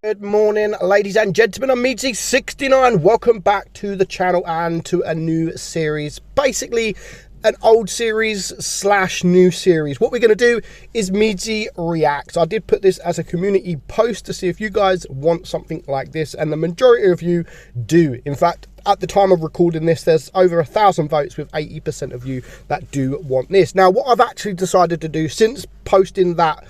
Good morning, ladies and gentlemen. I'm Meadsy69. Welcome back to the channel and to a new series. Basically, an old series slash new series. What we're going to do is Meadsy Reacts. I did put this as a community post to see if you guys want something like this, and the majority of you do. In fact, at the time of recording this, there's over 1,000 votes with 80% of you that do want this. Now, what I've actually decided to do since posting that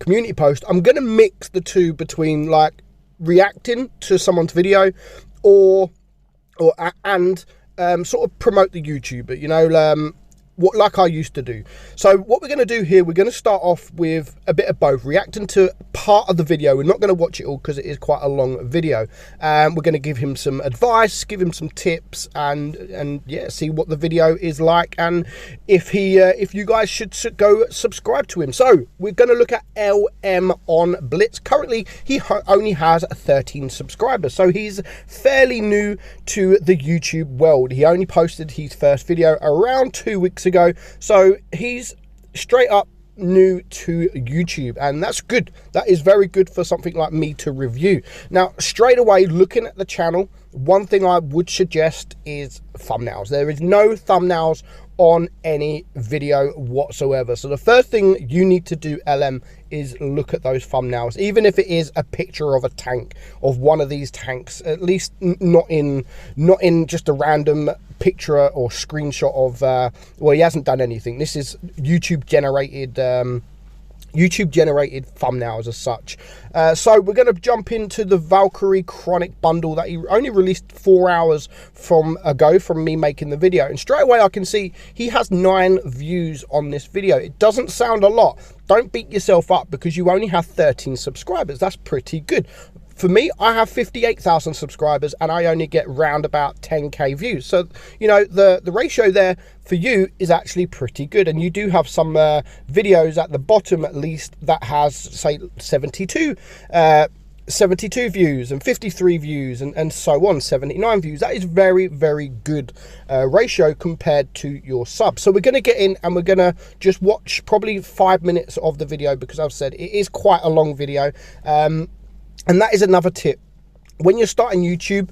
community post, I'm going to mix the two between like reacting to someone's video and sort of promote the YouTuber, you know, what like I used to do. So what we're going to do here, we're going to start off with a bit of both, reacting to part of the video. We're not going to watch it all because it is quite a long video. We're going to give him some advice, give him some tips, and yeah, see what the video is like, and if you guys should go subscribe to him. So we're going to look at LM on Blitz. Currently he only has 13 subscribers, so he's fairly new to the YouTube world. He only posted his first video around 2 weeks ago, so he's straight up new to YouTube, and that's good. That is very good for something like me to review. Now, straight away, looking at the channel, one thing I would suggest is thumbnails. There is no thumbnails on any video whatsoever. So the first thing you need to do, LM, is look at those thumbnails. Even if it is a picture of a tank, of one of these tanks, at least not in just a random picture or screenshot of well, he hasn't done anything. This is YouTube generated thumbnails as such. So we're going to jump into the Valkyrie Chronic bundle that he only released 4 hours ago from me making the video, and straight away I can see he has 9 views on this video. It doesn't sound a lot. Don't beat yourself up because you only have 13 subscribers. That's pretty good. For me, I have 58,000 subscribers and I only get round about 10k views. So, you know, the ratio there for you is actually pretty good. And you do have some videos at the bottom, at least, that has, say, 72 views and 53 views and so on, 79 views. That is very, very good ratio compared to your subs. So we're going to get in and we're going to just watch probably 5 minutes of the video because I've said it is quite a long video. And that is another tip. When you're starting YouTube,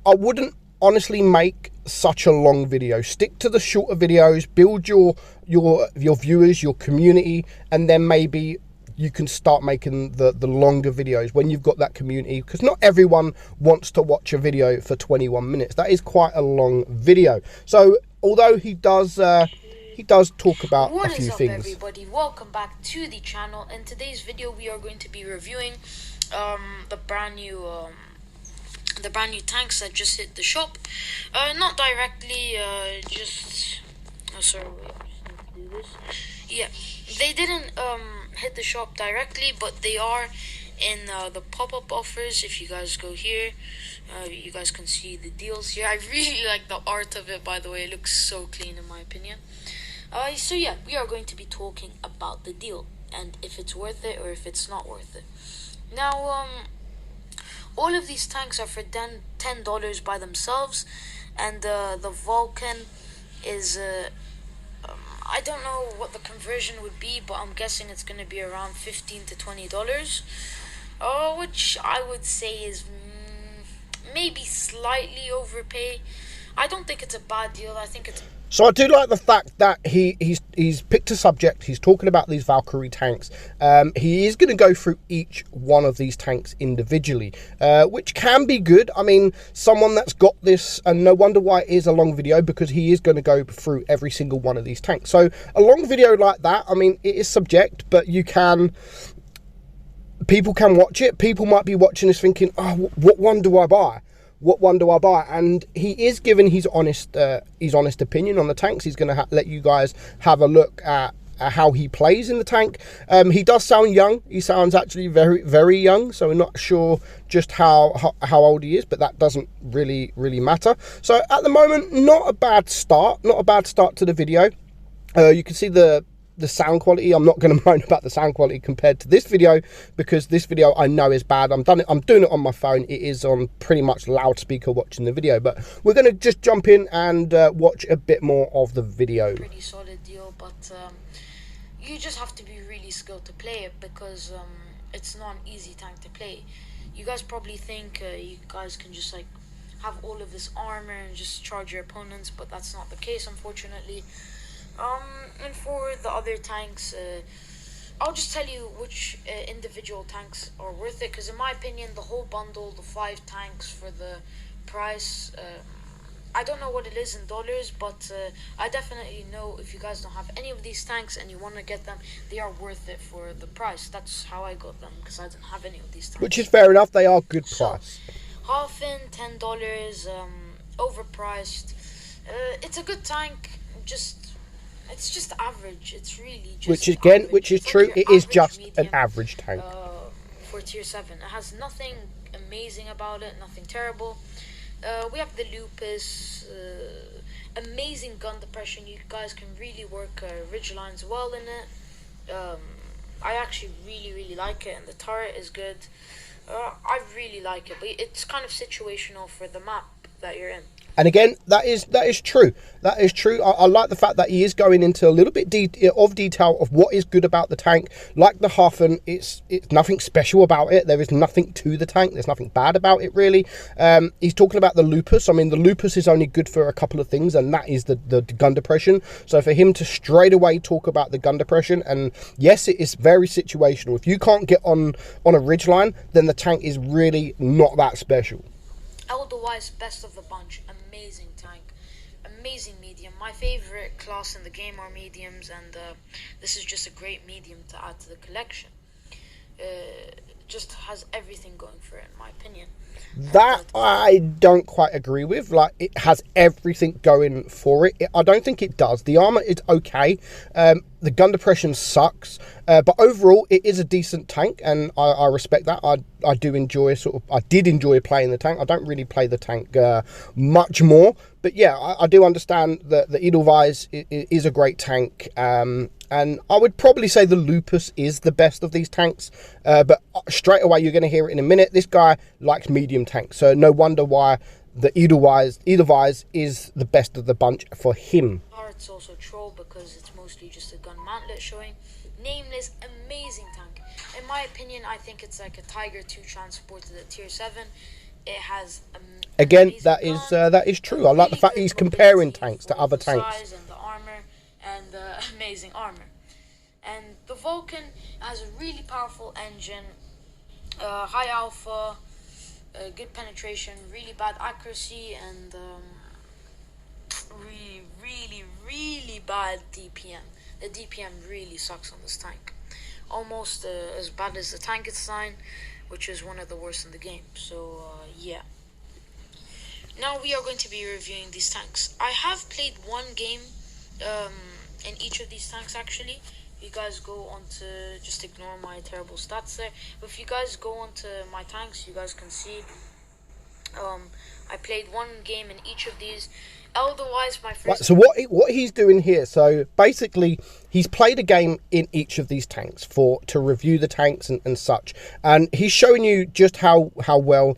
I wouldn't honestly make such a long video. Stick to the shorter videos, build your viewers, your community, and then maybe you can start making the longer videos when you've got that community, because not everyone wants to watch a video for 21 minutes. That is quite a long video. So although he does talk about a few things. What is up, everybody? Welcome back to the channel. In today's video we are going to be reviewing the brand new tanks that just hit the shop. Not directly, sorry, wait, I just need to do this. Yeah, they didn't hit the shop directly, but they are in the pop-up offers. If you guys go here, you guys can see the deals here. I really like the art of it, by the way. It looks so clean in my opinion. So yeah, we are going to be talking about the deal and if it's worth it or if it's not worth it. Now, all of these tanks are for $10 by themselves, and the Vulcan is, I don't know what the conversion would be, but I'm guessing it's going to be around $15 to $20, which I would say is maybe slightly overpay. I don't think it's a bad deal. I think it's... So I do like the fact that he's picked a subject. He's talking about these Valkyrie tanks. He is going to go through each one of these tanks individually, which can be good. I mean, someone that's got this, and no wonder why it is a long video, because he is going to go through every single one of these tanks. So a long video like that, I mean, it is subject, but people can watch it. People might be watching this thinking, oh, what one do I buy? What one do I buy? And he is giving his honest opinion on the tanks. He's going to let you guys have a look at how he plays in the tank. He does sound young. He sounds actually very, very young. So we're not sure just how old he is, but that doesn't really matter. So at the moment, not a bad start. Not a bad start to the video. You can see the sound quality. I'm not going to moan about the sound quality compared to this video, because this video I know is bad. I'm doing it on my phone. It is on pretty much loudspeaker watching the video, but we're going to just jump in and watch a bit more of the video. Pretty solid deal, but you just have to be really skilled to play it, because it's not an easy tank to play. You guys probably think you guys can just like have all of this armor and just charge your opponents, but that's not the case, unfortunately. And for the other tanks, I'll just tell you which individual tanks are worth it, because in my opinion, the whole bundle, the 5 tanks for the price, I don't know what it is in dollars, but I definitely know if you guys don't have any of these tanks and you want to get them, they are worth it for the price. That's how I got them, because I didn't have any of these tanks. Which is fair enough, they are good price. Halfin, $10, overpriced. It's a good tank, it's just average. It's really just which again, average. Which is It's true. like It your is just medium, an average tank. For tier 7. It has nothing amazing about it, nothing terrible. We have the Lupus, amazing gun depression. You guys can really work ridge lines well in it. I actually really like it, and the turret is good. I really like it, but it's kind of situational for the map that you're in. And again, that is true. That is true. I like the fact that he is going into a little bit of detail of what is good about the tank. Like the Hafen, it's nothing special about it. There is nothing to the tank. There's nothing bad about it, really. He's talking about the Lupus. I mean, the Lupus is only good for a couple of things, and that is the gun depression. So for him to straight away talk about the gun depression, and yes, it is very situational. If you can't get on a ridgeline, then the tank is really not that special. Otherwise, best of the bunch. Amazing tank, amazing medium. My favorite class in the game are mediums, and this is just a great medium to add to the collection. Just has everything going for it, in my opinion. That I don't quite agree with. Like, it has everything going for it. I don't think it does. The armor is okay. The gun depression sucks. But overall, it is a decent tank, and I respect that. I do enjoy I did enjoy playing the tank. I don't really play the tank much more. But yeah, I do understand that the Edelweiss is a great tank. And I would probably say the Lupus is the best of these tanks. But straight away, you're going to hear it in a minute. This guy likes medium tanks. So no wonder why the Edelweiss is the best of the bunch for him. It's also troll because it's mostly just a gun mantlet showing. Nameless, amazing tank. In my opinion, I think it's like a Tiger 2 transported at tier 7. It has again, that is true. I like the fact he's comparing tanks to other tanks. Size and the armor and the amazing armor. And the Vulcan has a really powerful engine, high alpha, good penetration, really bad accuracy, and really bad DPM. The DPM really sucks on this tank. Almost as bad as the tank design, which is one of the worst in the game. So yeah. Now we are going to be reviewing these tanks. I have played one game in each of these tanks, actually. If you guys go on to, just ignore my terrible stats there, but if you guys go on to my tanks, you guys can see I played one game in each of these. Otherwise, my first... Right, so what he's doing here, so basically he's played a game in each of these tanks to review the tanks and such, and he's showing you just how well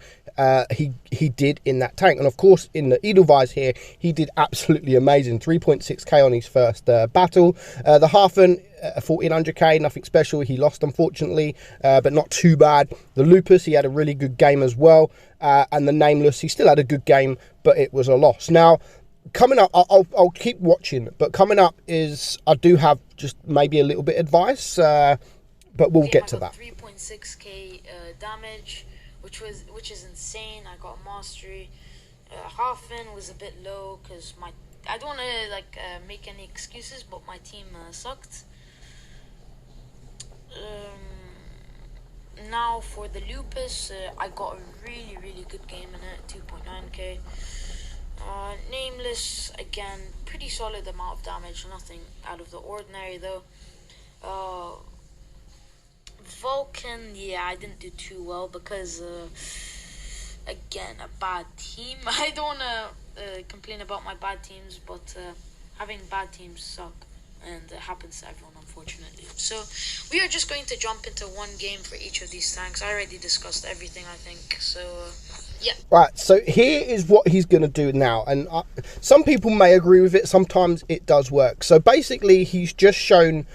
he did in that tank. And of course, in the Edelweiss here, he did absolutely amazing. 3.6k on his first battle. The Hafen, 1400k, nothing special. He lost, unfortunately, but not too bad. The Lupus, he had a really good game as well. And the Nameless, he still had a good game, but it was a loss. Now, coming up, I'll keep watching, but coming up is, I do have just maybe a little bit of advice, but we'll get to that. 3.6k damage, which is insane. I got mastery. Hafen was a bit low because I don't want to make any excuses, but my team sucked. Now for the Lupus, I got a really good game in it, 2.9k. Nameless, again, pretty solid amount of damage, nothing out of the ordinary though. Vulcan, yeah, I didn't do too well because, again, a bad team. I don't want to complain about my bad teams, but having bad teams suck, and it happens to everyone, unfortunately. So we are just going to jump into one game for each of these tanks. I already discussed everything, I think, so yeah. Right, so here is what he's going to do now, and some people may agree with it. Sometimes it does work. So basically, he's just shown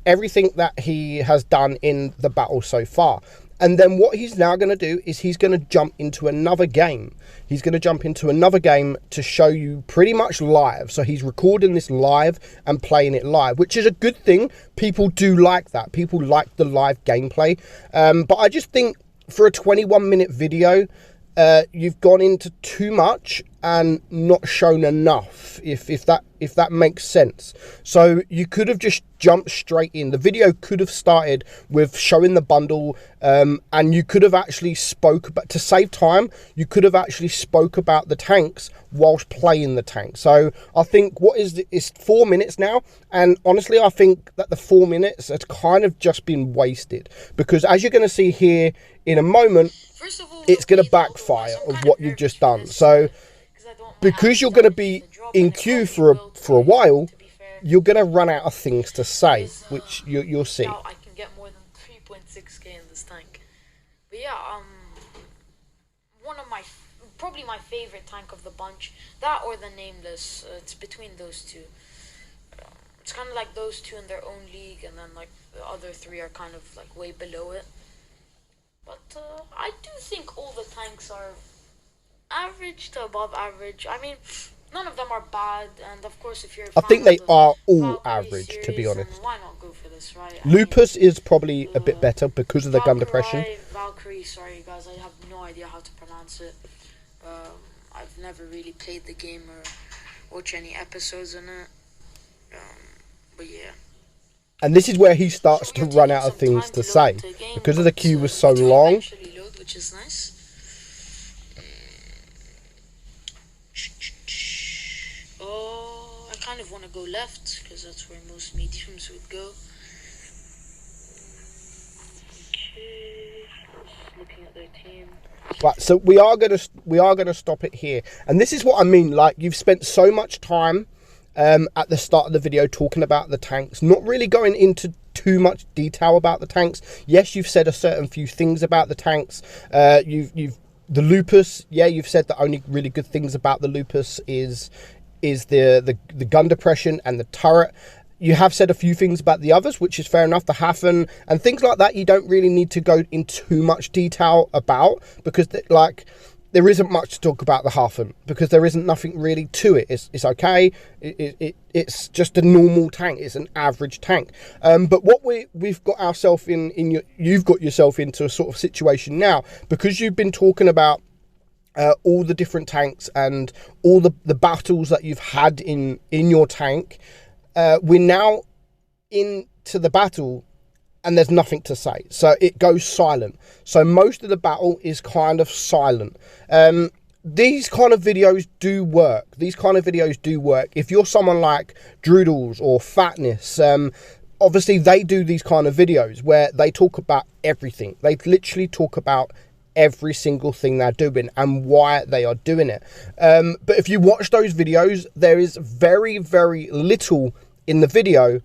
everything that he has done in the battle so far. And then what he's now going to do is he's going to jump into another game. He's going to jump into another game to show you pretty much live. So he's recording this live and playing it live, which is a good thing. People do like that. People like the live gameplay. But I just think for a 21-minute video, you've gone into too much and not shown enough, if that makes sense. So you could have just jumped straight in. The video could have started with showing the bundle, and you could have actually spoke about, to save time, you could have actually spoke about the tanks whilst playing the tank. So I think what is 4 minutes now, and honestly I think that the 4 minutes has kind of just been wasted, because as you're going to see here in a moment, it's going to backfire of what you've just done. So because you're going to be in queue for a while, you're going to run out of things to say, which you'll see. Now I can get more than 3.6k in this tank. But yeah, one of probably my favorite tank of the bunch, that or the Nameless. It's between those two. It's kind of like those two in their own league, and then like the other three are kind of like way below it. But I do think all the tanks are average to above average. I mean, none of them are bad, and of course if you're I think they are all average, to be honest. Why not go for this, right? Lupus is probably a bit better because of the gun depression. Valkyrie, sorry guys, I have no idea how to pronounce it. I've never really played the game or watched any episodes in it. But yeah. And this is where he starts to run out of things to say, because of the queue was so long. Load, which is nice. Oh, I kind of want to go left because that's where most mediums would go. Okay, just looking at their team. Right, so we are gonna stop it here, and this is what I mean. Like, you've spent so much time at the start of the video talking about the tanks, not really going into too much detail about the tanks. Yes, you've said a certain few things about the tanks. The Lupus, yeah, you've said the only really good things about the Lupus is the gun depression and the turret. You have said a few things about the others, which is fair enough. The Hafen and things like that, you don't really need to go in too much detail about, because there isn't much to talk about the Hafen, because there isn't nothing really to it. It's okay. It's just a normal tank. It's an average tank. But what we've got ourselves you've got yourself into a sort of situation now, because you've been talking about all the different tanks and all the battles that you've had in your tank. We're now into the battle, and there's nothing to say, so it goes silent. So most of the battle is kind of silent. These kind of videos do work. If you're someone like Droodles or Fatness, obviously they do these kind of videos where they talk about everything. They literally talk about every single thing they're doing and why they are doing it. But if you watch those videos, there is very, very little in the video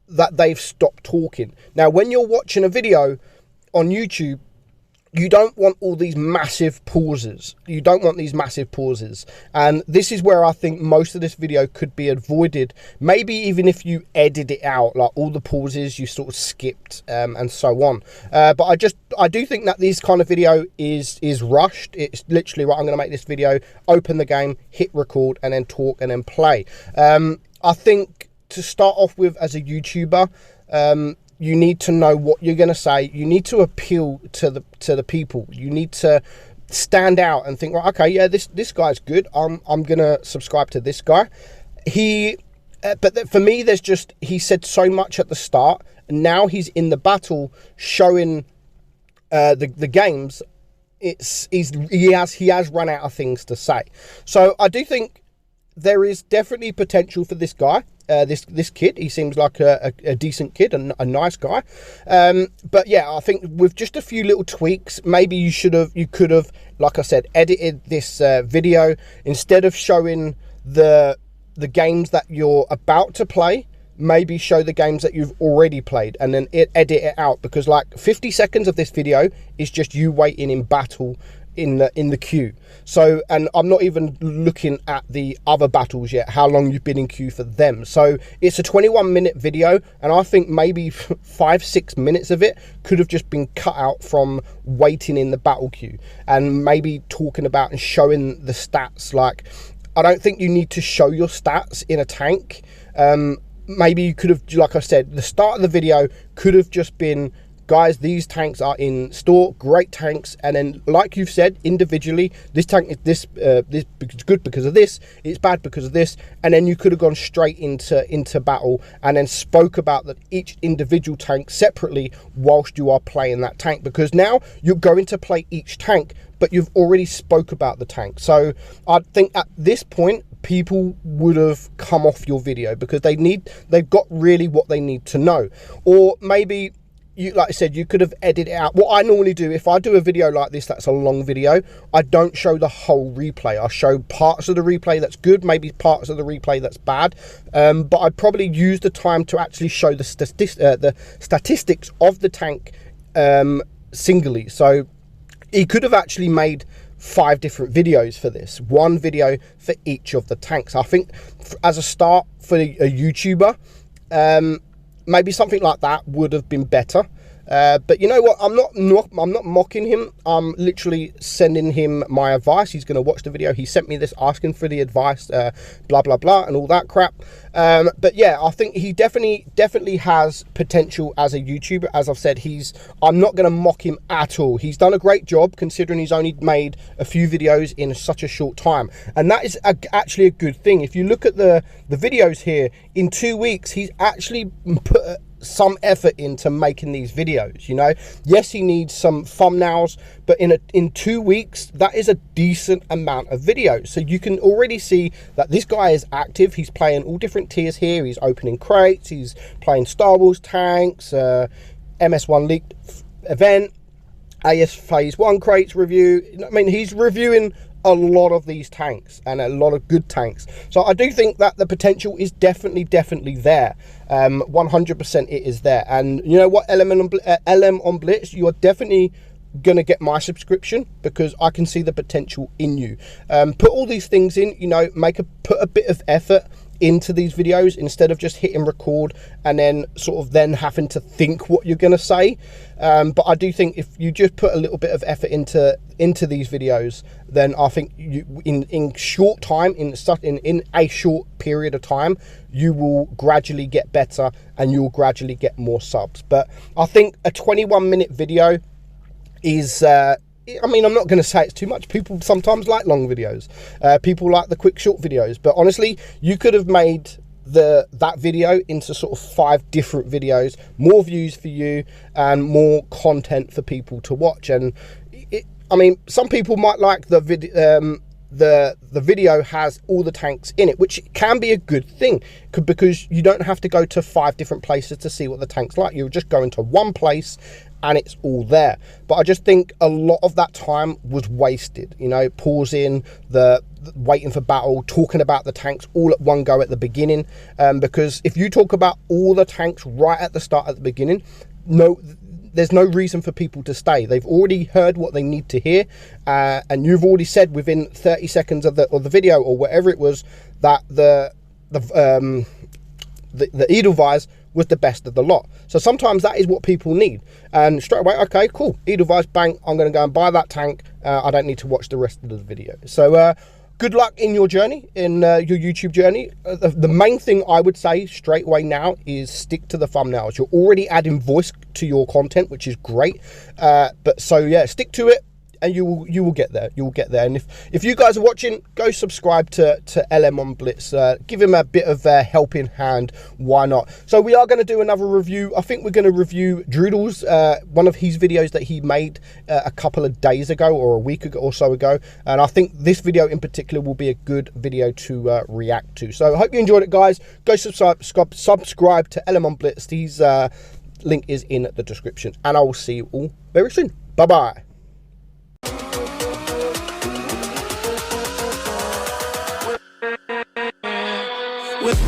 that they've stopped talking. Now, when you're watching a video on YouTube, you don't want all these massive pauses. And this is where I think most of this video could be avoided. Maybe even if you edit it out, like all the pauses you sort of skipped, and so on. But I do think that this kind of video is rushed. It's literally, right, I'm going to make this video, open the game, hit record, and then talk and then play. I think to start off with, as a YouTuber, you need to know what you're going to say. You need to appeal to the people. You need to stand out and think, right, okay, yeah, this guy's good. I'm going to subscribe to this guy. But for me, he said so much at the start, and now he's in the battle showing the games. He has run out of things to say. So I do think there is definitely potential for this guy. This kid, he seems like a decent kid and a nice guy. But yeah, I think with just a few little tweaks, maybe you could have, like I said, edited this video. Instead of showing the games that you're about to play, maybe show the games that you've already played, and then edit it out, because like 50 seconds of this video is just you waiting in battle in the queue. So, and I'm not even looking at the other battles yet, how long you've been in queue for them. So it's a 21-minute video, and I think maybe 5-6 minutes of it could have just been cut out from waiting in the battle queue and maybe talking about and showing the stats. Like, I don't think you need to show your stats in a tank. Maybe you could have, like I said, the start of the video could have just been, guys, these tanks are in store, great tanks, and then, like you've said, individually, this tank is this is good because of this, it's bad because of this, and then you could have gone straight into battle and then spoke about that each individual tank separately whilst you are playing that tank, because now you're going to play each tank, but you've already spoke about the tank. So I think at this point, people would have come off your video because they've got really what they need to know. Or maybe, you, like I said, you could have edited it out. What I normally do, if I do a video like this that's a long video, I don't show the whole replay. I show parts of the replay that's good, maybe parts of the replay that's bad, but I'd probably use the time to actually show the statistics of the tank singly. So he could have actually made 5 different videos for this, 1 video for each of the tanks. I think as a start for a YouTuber, maybe something like that would have been better. But you know what, I'm not mocking him. I'm literally sending him my advice. He's going to watch the video. He sent me this asking for the advice, blah blah blah and all that crap. But yeah, I think he definitely has potential as a YouTuber. As I've said, I'm not going to mock him at all. He's done a great job considering he's only made a few videos in such a short time, and that is actually a good thing. If you look at the videos here, in 2 weeks he's actually put some effort into making these videos. You know, yes, he needs some thumbnails, but in 2 weeks that is a decent amount of videos. So you can already see that this guy is active. He's playing all different tiers here. He's opening crates, he's playing Star Wars tanks, MS1 leaked event, AS phase 1 crates review. I mean, he's reviewing a lot of these tanks and a lot of good tanks. So I do think that the potential is definitely there. 100% it is there. And you know what, LM on Blitz, you are definitely gonna get my subscription because I can see the potential in you. Put all these things in, you know, put a bit of effort into these videos instead of just hitting record and then sort of then having to think what you're going to say. But I do think if you just put a little bit of effort into these videos, then I think you in short time, in a short period of time, you will gradually get better and you'll gradually get more subs. But I think a 21-minute video is I mean, I'm not going to say it's too much. People sometimes like long videos. People like the quick short videos. But honestly, you could have made that video into sort of 5 different videos, more views for you and more content for people to watch. And I mean, some people might like the video. The video has all the tanks in it, which can be a good thing because you don't have to go to 5 different places to see what the tank's like. You'll just go into one place and it's all there. But I just think a lot of that time was wasted, you know, pausing, waiting for battle, talking about the tanks all at one go at the beginning, because if you talk about all the tanks right at the start, at the beginning, there's no reason for people to stay. They've already heard what they need to hear, and you've already said within 30 seconds of the video or whatever it was that the Edelweiss was the best of the lot. So sometimes that is what people need, and straight away, okay, cool, Edelweiss, bang, I'm going to go and buy that tank. I don't need to watch the rest of the video. So good luck in your journey, in your YouTube journey. The main thing I would say straight away now is stick to the thumbnails. You're already adding voice to your content, which is great. But so yeah, stick to it and you will get there. You will get there. And if you guys are watching, go subscribe to LM on Blitz. Give him a bit of a helping hand. Why not? So we are going to do another review. I think we're going to review Droodle's, one of his videos that he made a couple of days ago or a week ago or so ago. And I think this video in particular will be a good video to react to. So I hope you enjoyed it, guys. Go subscribe to LM on Blitz. His link is in the description. And I will see you all very soon. Bye-bye. With